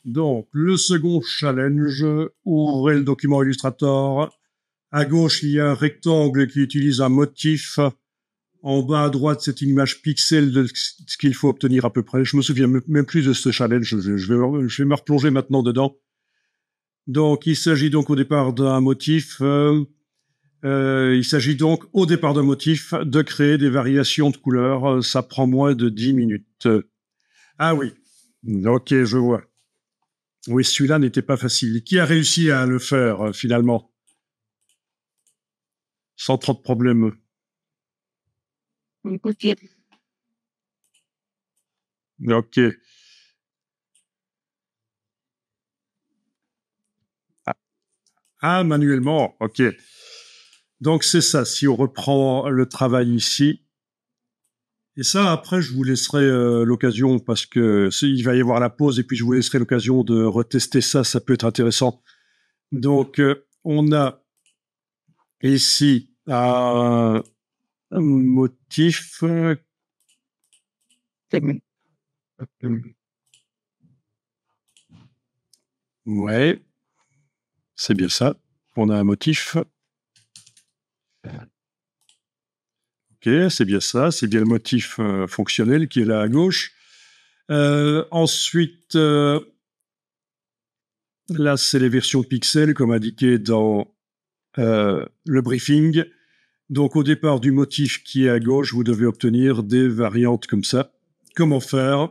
Donc, le second challenge, ouvrez le document Illustrator. À gauche, il y a un rectangle qui utilise un motif. En bas à droite, c'est une image pixel de ce qu'il faut obtenir à peu près. Je me souviens même plus de ce challenge. Je vais me replonger maintenant dedans. Donc, il s'agit donc au départ d'un motif. Il s'agit donc au départ d'un motif de créer des variations de couleurs. Ça prend moins de 10 minutes. Ah oui. Ok, je vois. Oui, celui-là n'était pas facile. Qui a réussi à le faire finalement? Sans trop de problèmes. Ok. Ah, manuellement. Ok. Donc c'est ça. Si on reprend le travail ici, et ça après je vous laisserai l'occasion parce que il va y avoir la pause et puis je vous laisserai l'occasion de retester ça. Ça peut être intéressant. Donc on a ici un motif. Ouais, c'est bien ça. On a un motif. Ok, c'est bien ça. C'est bien le motif fonctionnel qui est là à gauche. Ensuite, là, c'est les versions pixels, comme indiqué dans le briefing. Donc, au départ du motif qui est à gauche, vous devez obtenir des variantes comme ça. Comment faire?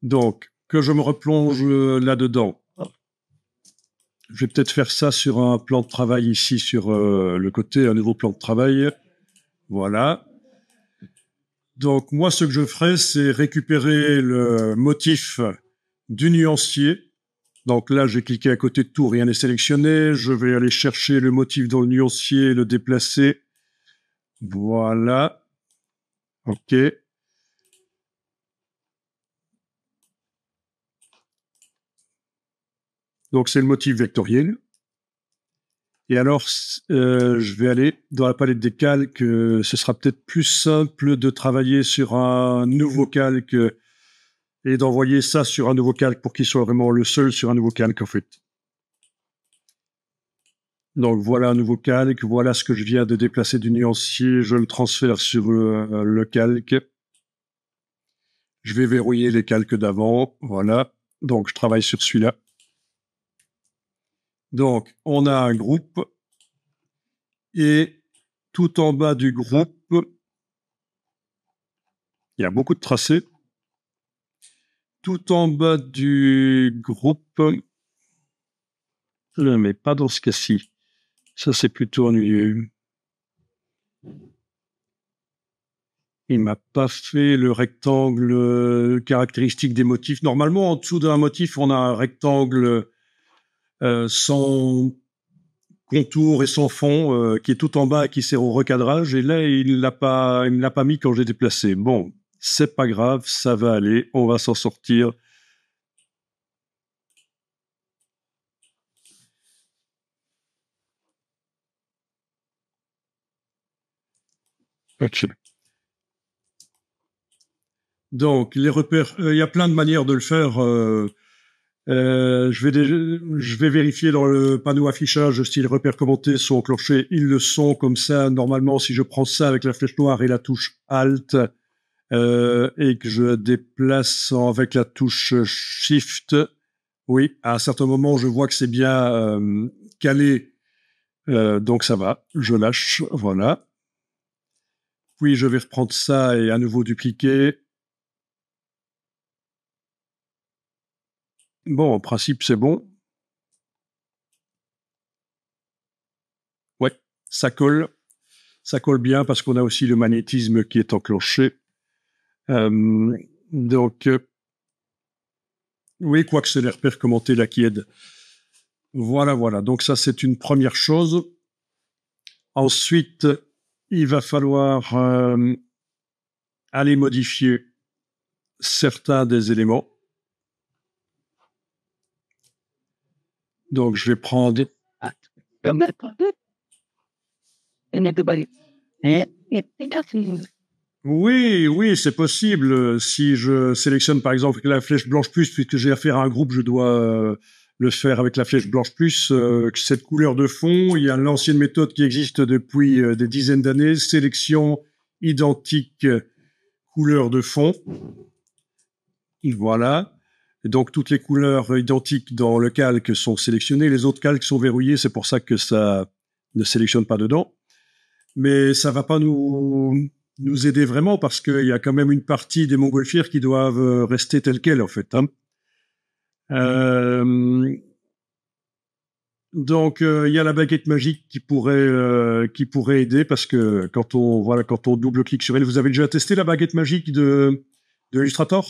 Donc, que je me replonge là-dedans. Je vais peut-être faire ça sur un plan de travail ici, sur le côté, un nouveau plan de travail. Voilà. Donc, moi, ce que je ferai, c'est récupérer le motif du nuancier. Donc là, j'ai cliqué à côté de tout, rien n'est sélectionné. Je vais aller chercher le motif dans le nuancier, le déplacer. Voilà. OK. Donc c'est le motif vectoriel. Et alors, je vais aller dans la palette des calques. Ce sera peut-être plus simple de travailler sur un nouveau calque et d'envoyer ça sur un nouveau calque pour qu'il soit vraiment le seul sur un nouveau calque, en fait. Donc voilà un nouveau calque, voilà ce que je viens de déplacer du nuancier, je le transfère sur le calque. Je vais verrouiller les calques d'avant, voilà. Donc je travaille sur celui-là. Donc on a un groupe et tout en bas du groupe, il y a beaucoup de tracés. Tout en bas du groupe, mais pas dans ce cas-ci. Ça c'est plutôt ennuyeux. Il m'a pas fait le rectangle caractéristique des motifs. Normalement, en dessous d'un motif, on a un rectangle sans contour et sans fond qui est tout en bas et qui sert au recadrage. Et là, il ne l'a pas mis quand j'ai déplacé. Bon, c'est pas grave, ça va aller, on va s'en sortir. Ok. Donc, les repères, il y a plein de manières de le faire. Je vais vérifier dans le panneau affichage si les repères commentés sont enclenchés. Ils le sont comme ça. Normalement, si je prends ça avec la flèche noire et la touche Alt et que je déplace avec la touche Shift, oui, à un certain moment, je vois que c'est bien calé. Donc ça va. Je lâche. Voilà. Puis je vais reprendre ça et à nouveau dupliquer. Bon, en principe, c'est bon. Ouais, ça colle. Ça colle bien parce qu'on a aussi le magnétisme qui est enclenché. Donc, oui, quoique c'est les repères commentés là qui aident. Voilà, voilà. Donc ça, c'est une première chose. Ensuite, il va falloir aller modifier certains des éléments. Donc, je vais prendre... Oui, oui, c'est possible. Si je sélectionne par exemple la flèche blanche plus, puisque j'ai affaire à un groupe, je dois le faire avec la flèche blanche plus. Cette couleur de fond, il y a l'ancienne méthode qui existe depuis des dizaines d'années, sélection identique couleur de fond. Voilà. Et donc toutes les couleurs identiques dans le calque sont sélectionnées, les autres calques sont verrouillés, c'est pour ça que ça ne sélectionne pas dedans. Mais ça va pas nous aider vraiment parce qu'il y a quand même une partie des montgolfières qui doivent rester telles quelles en fait. Hein. Donc il y a la baguette magique qui pourrait aider parce que quand on double-clique sur elle, vous avez déjà testé la baguette magique de Illustrator?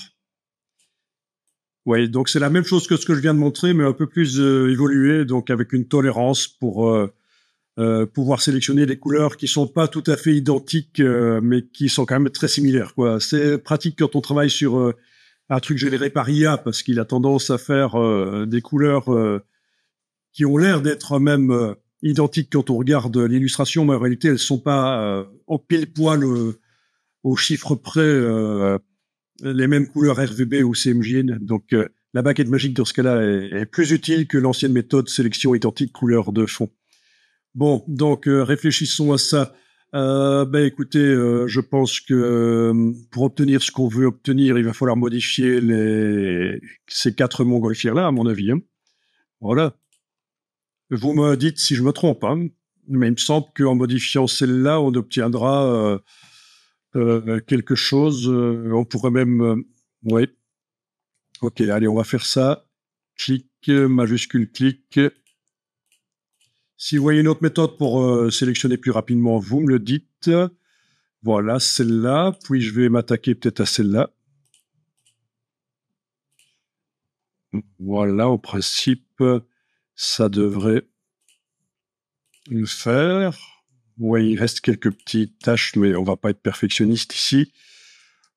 Oui, donc c'est la même chose que ce que je viens de montrer, mais un peu plus évolué, donc avec une tolérance pour pouvoir sélectionner des couleurs qui sont pas tout à fait identiques, mais qui sont quand même très similaires. Quoi. C'est pratique quand on travaille sur un truc généré par IA, parce qu'il a tendance à faire des couleurs qui ont l'air d'être même identiques quand on regarde l'illustration, mais en réalité elles sont pas au pile poil au chiffre près les mêmes couleurs RVB ou CMJN. Donc la baguette magique dans ce cas-là est plus utile que l'ancienne méthode sélection identique couleur de fond. Bon, donc réfléchissons à ça. Écoutez, je pense que pour obtenir ce qu'on veut obtenir, il va falloir modifier ces 4 montgolfières-là, à mon avis. Hein. Voilà. Vous me dites si je me trompe, hein, mais il me semble qu'en modifiant celle-là, on obtiendra quelque chose. On pourrait même... oui. Ok, allez, on va faire ça. Clic, majuscule, clic. Si vous voyez une autre méthode pour sélectionner plus rapidement, vous me le dites. Voilà, celle-là. Puis je vais m'attaquer peut-être à celle-là. Voilà, au principe, ça devrait le faire. Oui, il reste quelques petites tâches, mais on va pas être perfectionniste ici.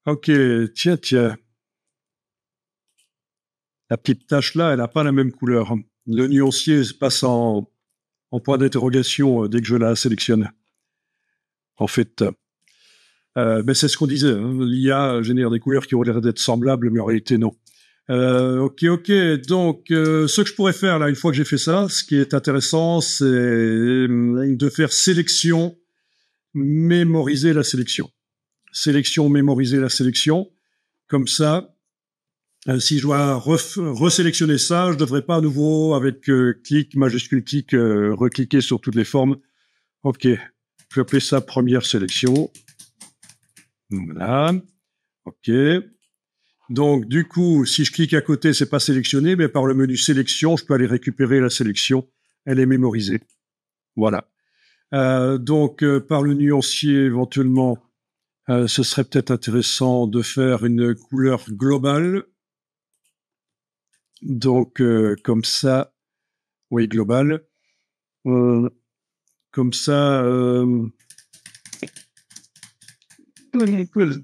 Ok, tiens. La petite tâche là, elle n'a pas la même couleur. Le nuancier passe en point d'interrogation dès que je la sélectionne. En fait, mais c'est ce qu'on disait. Hein. L'IA génère des couleurs qui ont l'air d'être semblables, mais en réalité non. Ok. Donc, ce que je pourrais faire là, une fois que j'ai fait ça, ce qui est intéressant, c'est de faire sélection, mémoriser la sélection. Sélection, mémoriser la sélection. Comme ça, si je dois resélectionner ça, je devrais pas à nouveau, avec clic, majuscule clic, recliquer sur toutes les formes. Ok, je vais appeler ça première sélection. Voilà. Ok. Donc, du coup, si je clique à côté, c'est pas sélectionné, mais par le menu sélection, je peux aller récupérer la sélection. Elle est mémorisée. Voilà. Donc, par le nuancier, éventuellement, ce serait peut-être intéressant de faire une couleur globale. Donc, comme ça, oui, global. Comme ça,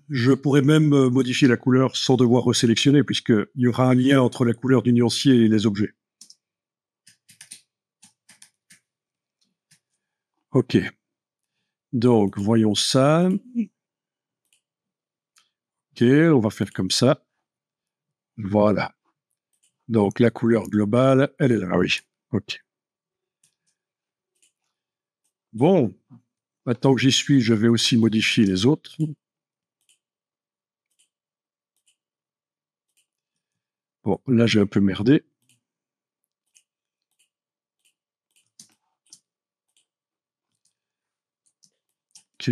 je pourrais même modifier la couleur sans devoir resélectionner, puisqu'il y aura un lien entre la couleur du nuancier et les objets. Ok. Donc, voyons ça. Ok, on va faire comme ça. Voilà. Donc, la couleur globale, elle est là, oui. Ok. Bon, maintenant que j'y suis, je vais aussi modifier les autres. Bon, là, j'ai un peu merdé. Ok.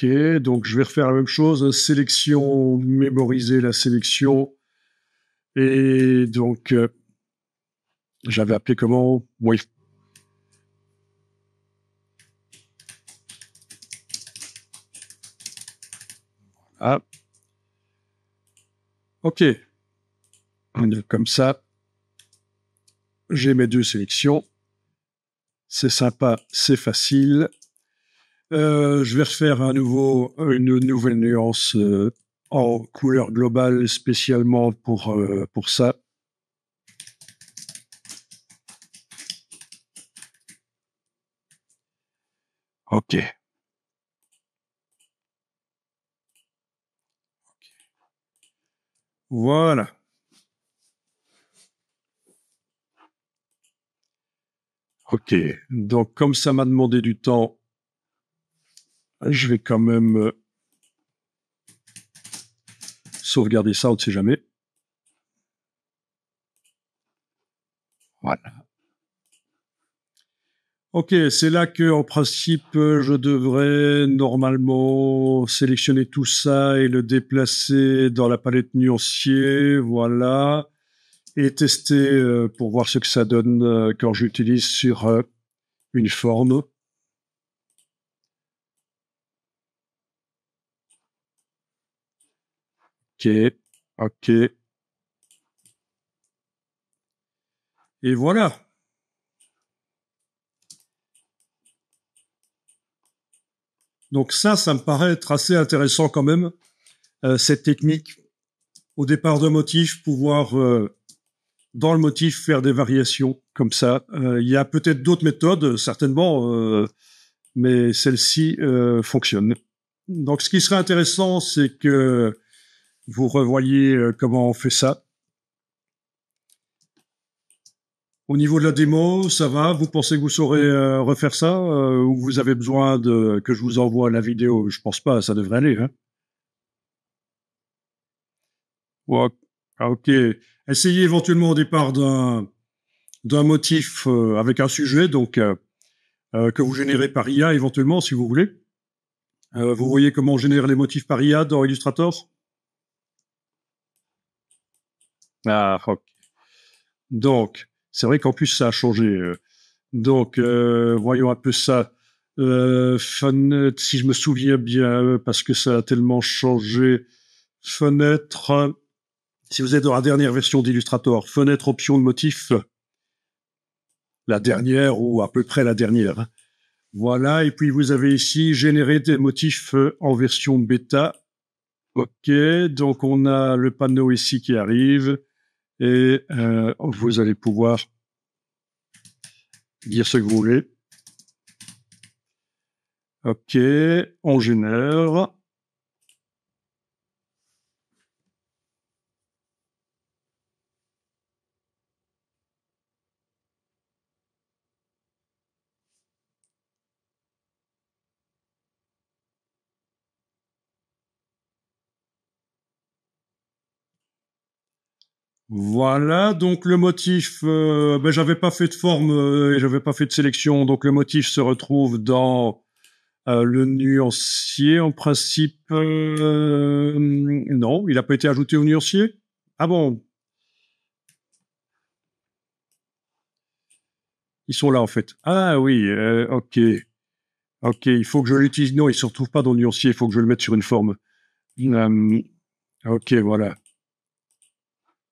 Ok, donc je vais refaire la même chose. Sélection, mémoriser la sélection. Et donc, j'avais appelé comment? Oui. Ah. Ok. Comme ça, j'ai mes 2 sélections. C'est sympa, c'est facile. Je vais refaire une nouvelle nuance en couleur globale spécialement pour ça. Ok. Voilà. Ok. Donc, comme ça m'a demandé du temps, je vais quand même sauvegarder ça, on ne sait jamais. Voilà. Ok, c'est là que, en principe, je devrais normalement sélectionner tout ça et le déplacer dans la palette nuancier, voilà, et tester pour voir ce que ça donne quand j'utilise sur une forme. Ok, ok, et voilà. Donc ça me paraît être assez intéressant quand même, cette technique au départ d'un motif, pouvoir dans le motif faire des variations comme ça. Il y a peut-être d'autres méthodes, certainement, mais celle-ci fonctionne. Donc ce qui serait intéressant, c'est que vous revoyez comment on fait ça. Au niveau de la démo, ça va? Vous pensez que vous saurez refaire ça ou vous avez besoin de que je vous envoie la vidéo? Je pense pas, ça devrait aller. Hein. Ouais. Ah, ok. Essayez éventuellement au départ d'un motif avec un sujet, donc que vous générez par IA éventuellement, si vous voulez. Vous voyez comment on génère les motifs par IA dans Illustrator? Ah, ok. Donc, c'est vrai qu'en plus ça a changé. Donc, voyons un peu ça. Fenêtre, si je me souviens bien, parce que ça a tellement changé. Fenêtre, si vous êtes dans la dernière version d'Illustrator, fenêtre option de motif, la dernière ou à peu près la dernière. Voilà, et puis vous avez ici générer des motifs en version bêta. Ok, donc on a le panneau ici qui arrive et vous allez pouvoir dire ce que vous voulez. Ok, on génère. Voilà, donc le motif, ben, j'avais pas fait de forme et j'avais pas fait de sélection, donc le motif se retrouve dans le nuancier en principe. Non, il n'a pas été ajouté au nuancier. Ah bon, ils sont là en fait. Ah oui, ok, ok, il faut que je l'utilise. Non, il se retrouve pas dans le nuancier, il faut que je le mette sur une forme. Euh, ok, voilà.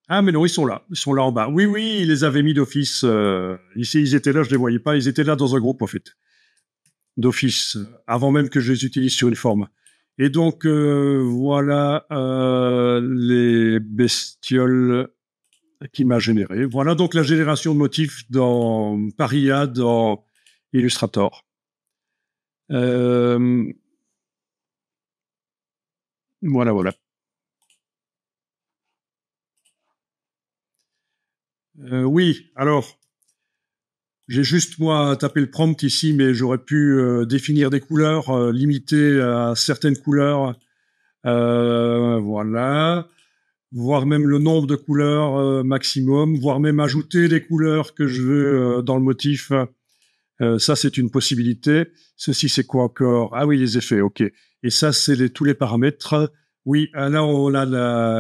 Ah mais non, ils sont là en bas. Oui, oui, ils les avaient mis d'office. Ici, ils étaient là, je les voyais pas. Ils étaient là dans un groupe en fait, d'office, avant même que je les utilise sur une forme. Et donc voilà les bestioles qui m'a généré. Voilà donc la génération de motifs dans par IA dans Illustrator. Euh, voilà, voilà. Oui, alors j'ai juste moi tapé le prompt ici, mais j'aurais pu définir des couleurs limitées à certaines couleurs. Voilà, voire même le nombre de couleurs maximum, voire même ajouter des couleurs que je veux dans le motif. Ça, c'est une possibilité. Ceci, c'est quoi encore? Ah oui, les effets, ok. Et ça, c'est tous les paramètres. Oui, là, on a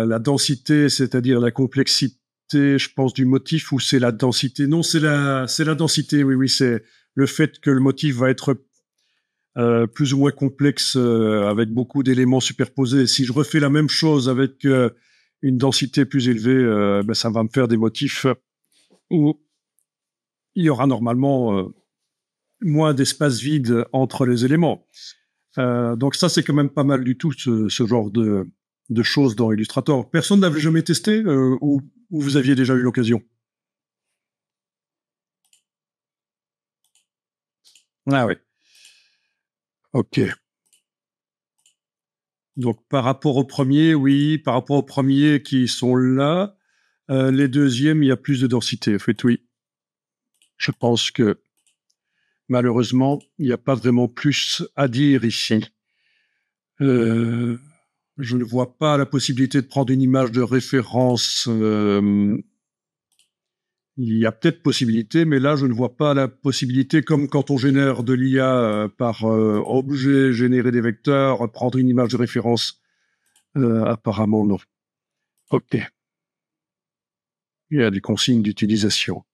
la densité, c'est-à-dire la complexité, je pense, du motif, ou c'est la densité? Non, c'est la densité, oui, oui, c'est le fait que le motif va être plus ou moins complexe avec beaucoup d'éléments superposés. Si je refais la même chose avec une densité plus élevée, ben, ça va me faire des motifs où il y aura normalement moins d'espace vide entre les éléments. Donc ça, c'est quand même pas mal du tout, ce genre de choses dans Illustrator. Personne n'avait jamais testé ou vous aviez déjà eu l'occasion? Ah oui. OK. Donc, par rapport aux premiers, oui, par rapport aux premiers qui sont là, les deuxièmes, il y a plus de densité. En fait, oui. Je pense que, malheureusement, il n'y a pas vraiment plus à dire ici. Je ne vois pas la possibilité de prendre une image de référence. Il y a peut-être possibilité, mais là, je ne vois pas la possibilité, comme quand on génère de l'IA par objet, générer des vecteurs, prendre une image de référence. Apparemment, non. OK. Il y a des consignes d'utilisation.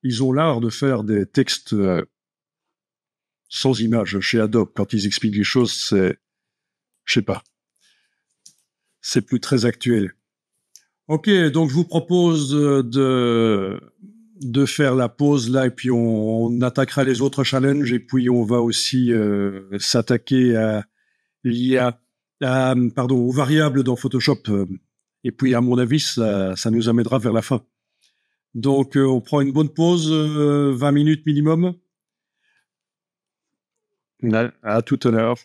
Ils ont l'art de faire des textes sans images chez Adobe. Quand ils expliquent les choses, je sais pas, c'est plus très actuel. OK, donc je vous propose de faire la pause là et puis on attaquera les autres challenges et puis on va aussi s'attaquer à l'IA, aux variables dans Photoshop. Et puis à mon avis, ça nous amènera vers la fin. Donc on prend une bonne pause, 20 minutes minimum. À tout à l'heure.